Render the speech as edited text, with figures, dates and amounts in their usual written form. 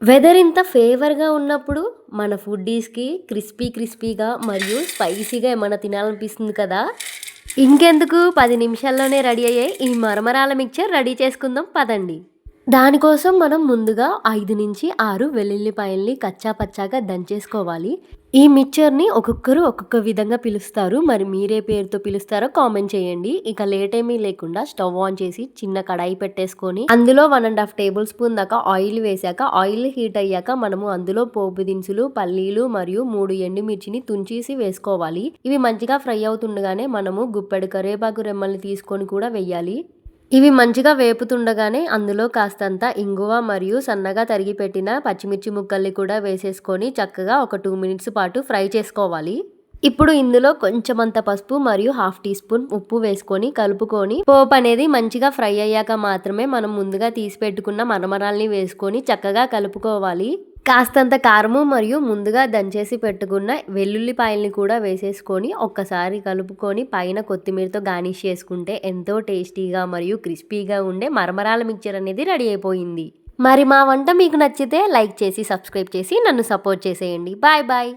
Weather ఇంత ఫేవర్‌గా ఉన్నప్పుడు మన ఫుడ్డీస్‌కి క్రిస్పీగా మరియు స్పైసీగా ఏమన్నా తినాలనిపిస్తుంది కదా! ఇంకెందుకు 10 నిమిషాల్లోనే రెడీ అయ్యే ఈ మరమరాల మిక్చర్ రెడీ చేసుకుందాం పదండి. దానికోసం మనం ముందుగా 5-6 వెల్లుల్లిపాయల్ని కచ్చా పచ్చాగా దంచేసుకోవాలి. ఈ మిక్చర్‌ని ఒక్కొక్కరు ఒక్కొక్క విధంగా పిలుస్తారు. మరి మీరే పేరుతో పిలుస్తారో కామెంట్ చేయండి. ఇక లేట్ ఏమీ లేకుండా స్టవ్ ఆన్ చేసి చిన్న కడాయి పెట్టేసుకొని అందులో 1 టేబుల్ స్పూన్ దాకా ఆయిల్ వేశాక ఆయిల్ హీట్ అయ్యాక మనము అందులో పోపు దినుసులు, పల్లీలు మరియు 3 ఎండుమిర్చిని తుంచేసి వేసుకోవాలి. ఇవి మంచిగా ఫ్రై అవుతుండగానే మనము గుప్పెడు కరివేపాకు రెమ్మల్ని తీసుకొని కూడా వెయ్యాలి. ఇవి మంచిగా వేపుతుండగానే అందులో కాస్తంత ఇంగువ మరియు సన్నగా తరిగి పెట్టిన పచ్చిమిర్చి ముక్కల్ని కూడా వేసేసుకొని చక్కగా ఒక 2 మినిట్స్ పాటు ఫ్రై చేసుకోవాలి. ఇప్పుడు ఇందులో కొంచెమంత పసుపు మరియు హాఫ్ టీ స్పూన్ ఉప్పు వేసుకొని కలుపుకొని పోపు అనేది మంచిగా ఫ్రై అయ్యాక మాత్రమే మనం ముందుగా తీసి పెట్టుకున్న మరమరాల్ని వేసుకొని చక్కగా కలుపుకోవాలి. కాస్తంత కారము మరియు ముందుగా దంచేసి పెట్టుకున్న వెల్లుల్లిపాయల్ని కూడా వేసేసుకొని ఒక్కసారి కలుపుకొని పైన కొత్తిమీరతో గార్నిష్ చేసుకుంటే ఎంతో టేస్టీగా మరియు క్రిస్పీగా ఉండే మరమరాల మిక్చర్ అనేది రెడీ అయిపోయింది. మరి మా వంట మీకు నచ్చితే లైక్ చేసి సబ్స్క్రైబ్ చేసి నన్ను సపోర్ట్ చేసేయండి. Bye bye.